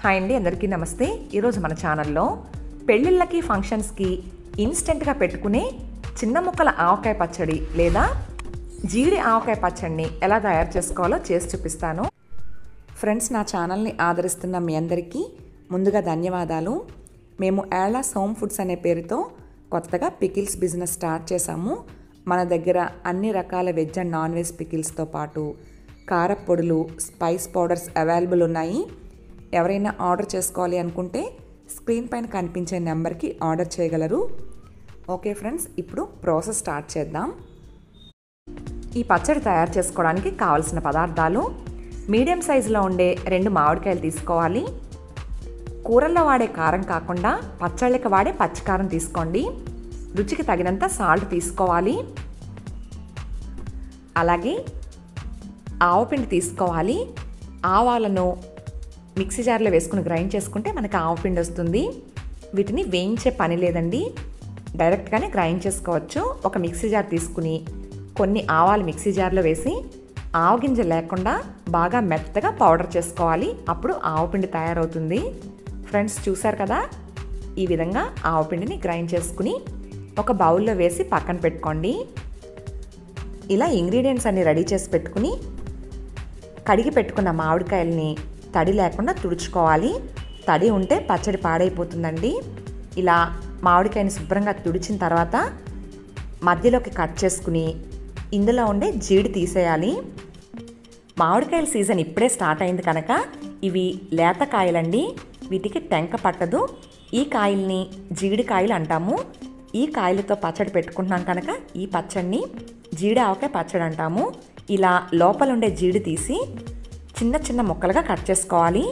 Hi అండి, అందరికీ నమస్తే. ఈరోజు మన ఛానల్లో పెళ్ళిళ్ళకి ఫంక్షన్స్కి ఇన్స్టెంట్గా పెట్టుకునే చిన్న ముక్కల ఆవకాయ పచ్చడి లేదా జీడి ఆవకాయ పచ్చడిని ఎలా తయారు చేసుకోవాలో చేసి చూపిస్తాను. ఫ్రెండ్స్, నా ఛానల్ని ఆదరిస్తున్న మీ అందరికీ ముందుగా ధన్యవాదాలు. మేము ఏళ్ళ హోమ్ ఫుడ్స్ అనే పేరుతో కొత్తగా పికిల్స్ బిజినెస్ స్టార్ట్ చేశాము. మన దగ్గర అన్ని రకాల వెజ్ అండ్ నాన్ వెజ్ పికిల్స్తో పాటు కారపొడులు, స్పైస్ పౌడర్స్ అవైలబుల్ ఉన్నాయి. ఎవరైనా ఆర్డర్ చేసుకోవాలి అనుకుంటే స్క్రీన్ పైన కనిపించే నెంబర్కి ఆర్డర్ చేయగలరు. ఓకే ఫ్రెండ్స్, ఇప్పుడు ప్రాసెస్ స్టార్ట్ చేద్దాం. ఈ పచ్చడి తయారు చేసుకోవడానికి కావలసిన పదార్థాలు: మీడియం సైజులో ఉండే 2 మామిడికాయలు తీసుకోవాలి. కూరల్లో వాడే కారం కాకుండా పచ్చళ్ళకి వాడే పచ్చికారం తీసుకోండి. రుచికి తగినంత సాల్ట్ తీసుకోవాలి. అలాగే ఆవపిండి తీసుకోవాలి. ఆవాలను మిక్సీ జార్లో వేసుకుని గ్రైండ్ చేసుకుంటే మనకి ఆవపిండి వస్తుంది. వీటిని వేయించే పని లేదండి, డైరెక్ట్గానే గ్రైండ్ చేసుకోవచ్చు. ఒక మిక్సీ జార్ తీసుకుని కొన్ని ఆవాలు మిక్సీ జార్లో వేసి ఆవగింజ లేకుండా బాగా మెత్తగా పౌడర్ చేసుకోవాలి. అప్పుడు ఆవపిండి తయారవుతుంది. ఫ్రెండ్స్, చూసారు కదా, ఈ విధంగా ఆవపిండిని గ్రైండ్ చేసుకుని ఒక బౌల్లో వేసి పక్కన పెట్టుకోండి. ఇలా ఇంగ్రీడియంట్స్ అన్ని రెడీ చేసి పెట్టుకుని కడిగి పెట్టుకున్న మామిడికాయల్ని తడి లేకుండా తుడుచుకోవాలి. తడి ఉంటే పచ్చడి పాడైపోతుందండి. ఇలా మామిడికాయని శుభ్రంగా తుడిచిన తర్వాత మధ్యలోకి కట్ చేసుకుని ఇందులో ఉండే జీడి తీసేయాలి. మామిడికాయల సీజన్ ఇప్పుడే స్టార్ట్ అయింది కనుక ఇవి లేత కాయలండి, వీటికి టెంక పట్టదు. ఈ కాయల్ని జీడికాయలు అంటాము. ఈ కాయలతో పచ్చడి పెట్టుకుంటున్నాం కనుక ఈ పచ్చడిని జీడి ఆవకాయ పచ్చడి అంటాము. ఇలా లోపల ఉండే జీడి తీసి చిన్న చిన్న ముక్కలుగా కట్ చేసుకోవాలి.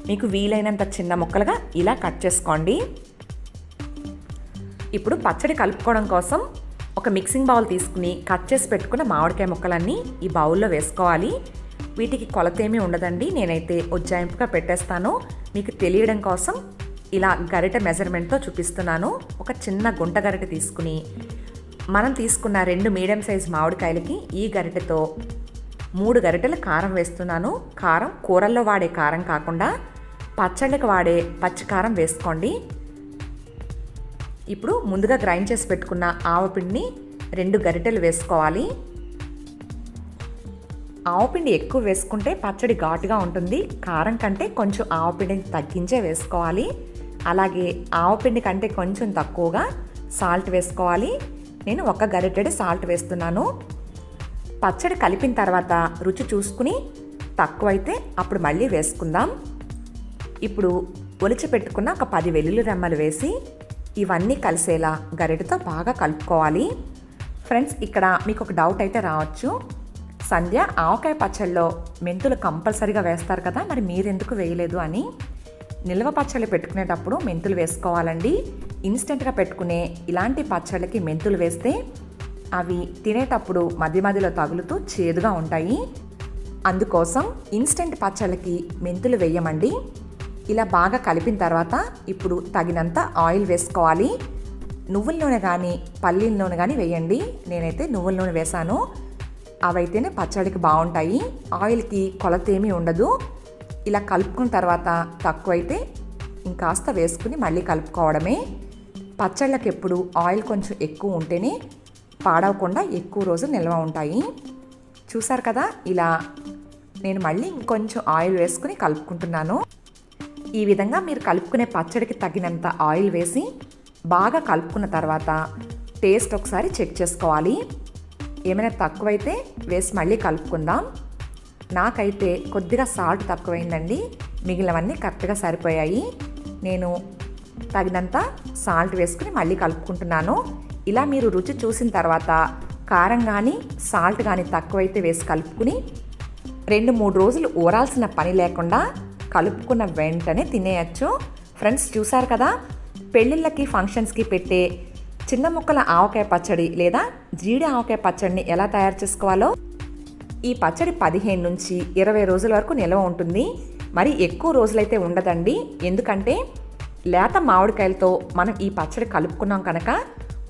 మీకు వీలైనంత చిన్న ముక్కలుగా ఇలా కట్ చేసుకోండి. ఇప్పుడు పచ్చడి కలుపుకోవడం కోసం ఒక మిక్సింగ్ బౌల్ తీసుకుని కట్ చేసి పెట్టుకున్న మామిడికాయ ముక్కలన్నీ ఈ బౌల్లో వేసుకోవాలి. వీటికి కొలతేమీ ఉండదండి, నేనైతే ఉజ్జాయింపుగా పెట్టేస్తాను. మీకు తెలియడం కోసం ఇలా గరిటె మెజర్మెంట్తో చూపిస్తున్నాను. ఒక చిన్న గుంట గరిటె తీసుకుని మనం తీసుకున్న 2 మీడియం సైజ్ మామిడికాయలకి ఈ గరిటెతో 3 గరిటెలు కారం వేస్తున్నాను. కారం కూరల్లో వాడే కారం కాకుండా పచ్చళ్ళకి వాడే పచ్చికారం వేసుకోండి. ఇప్పుడు ముందుగా గ్రైండ్ చేసి పెట్టుకున్న ఆవపిండిని 2 గరిటెలు వేసుకోవాలి. ఆవపిండి ఎక్కువ వేసుకుంటే పచ్చడి ఘాటుగా ఉంటుంది. కారం కంటే కొంచెం ఆవపిండిని తగ్గించే వేసుకోవాలి. అలాగే ఆవపిండి కంటే కొంచెం తక్కువగా సాల్ట్ వేసుకోవాలి. నేను 1 గరిటెడు సాల్ట్ వేస్తున్నాను. పచ్చడి కలిపిన తర్వాత రుచి చూసుకుని తక్కువైతే అప్పుడు మళ్ళీ వేసుకుందాం. ఇప్పుడు ఒలిచి పెట్టుకున్న ఒక 10 వెల్లుల్లి రెమ్మలు వేసి ఇవన్నీ కలిసేలా గరిటెతో బాగా కలుపుకోవాలి. ఫ్రెండ్స్, ఇక్కడ మీకు ఒక డౌట్ అయితే రావచ్చు, సంధ్య ఆవకాయ పచ్చళ్ళలో మెంతులు కంపల్సరీగా వేస్తారు కదా, మరి మీరెందుకు వేయలేదు అని. నిల్వ పచ్చళ్ళు పెట్టుకునేటప్పుడు మెంతులు వేసుకోవాలండి. ఇన్స్టెంట్గా పెట్టుకునే ఇలాంటి పచ్చళ్ళకి మెంతులు వేస్తే అవి తినేటప్పుడు మధ్య మధ్యలో తగులుతూ చేదుగా ఉంటాయి. అందుకోసం ఇన్స్టెంట్ పచ్చళ్ళకి మెంతులు వేయమండి. ఇలా బాగా కలిపిన తర్వాత ఇప్పుడు తగినంత ఆయిల్ వేసుకోవాలి. నువ్వుల నూనె కానీ పల్లీల నూనె కానీ వేయండి. నేనైతే నువ్వుల నూనె వేసాను, అవైతేనే పచ్చడికి బాగుంటాయి. ఆయిల్కి కొలత ఏమీ ఉండదు. ఇలా కలుపుకున్న తర్వాత తక్కువైతే ఇంకాస్త వేసుకుని మళ్ళీ కలుపుకోవడమే. పచ్చళ్ళకి ఎప్పుడు ఆయిల్ కొంచెం ఎక్కువ ఉంటేనే పాడవకుండా ఎక్కువ రోజు నిల్వ ఉంటాయి. చూసారు కదా, ఇలా నేను మళ్ళీ ఇంకొంచెం ఆయిల్ వేసుకుని కలుపుకుంటున్నాను. ఈ విధంగా మీరు కలుపుకునే పచ్చడికి తగినంత ఆయిల్ వేసి బాగా కలుపుకున్న తర్వాత టేస్ట్ ఒకసారి చెక్ చేసుకోవాలి. ఏమైనా తక్కువైతే వేసి మళ్ళీ కలుపుకుందాం. నాకైతే కొద్దిగా సాల్ట్ తక్కువైందండి, మిగిలినవన్నీ కరెక్ట్గా సరిపోయాయి. నేను తగినంత సాల్ట్ వేసుకుని మళ్ళీ కలుపుకుంటున్నాను. ఇలా మీరు రుచి చూసిన తర్వాత కారం కానీ సాల్ట్ కానీ తక్కువైతే వేసి కలుపుకుని 2-3 రోజులు ఊరాల్సిన పని లేకుండా కలుపుకున్న వెంటనే తినేయచ్చు. ఫ్రెండ్స్, చూసారు కదా, పెళ్ళిళ్ళకి ఫంక్షన్స్కి పెట్టే చిన్న ముక్కల ఆవకాయ పచ్చడి లేదా జీడి ఆవకాయ పచ్చడిని ఎలా తయారు చేసుకోవాలో. ఈ పచ్చడి 15 నుంచి 20 రోజుల వరకు నిల్వ ఉంటుంది. మరి ఎక్కువ రోజులైతే ఉండదండి, ఎందుకంటే లేత మామిడికాయలతో మనం ఈ పచ్చడి కలుపుకున్నాం కనుక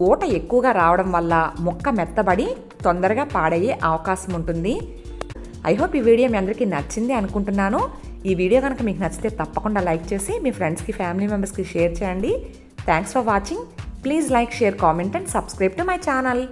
ఊట ఎక్కువగా రావడం వల్ల ముక్క మెత్తబడి తొందరగా పాడయ్యే అవకాశం ఉంటుంది. ఐ హోప్ ఈ వీడియో మీ అందరికీ నచ్చింది అనుకుంటున్నాను. ఈ వీడియో కనుక మీకు నచ్చితే తప్పకుండా లైక్ చేసి మీ ఫ్రెండ్స్కి ఫ్యామిలీ మెంబర్స్కి షేర్ చేయండి. Thanks for watching. Please like, share, comment and subscribe to my channel.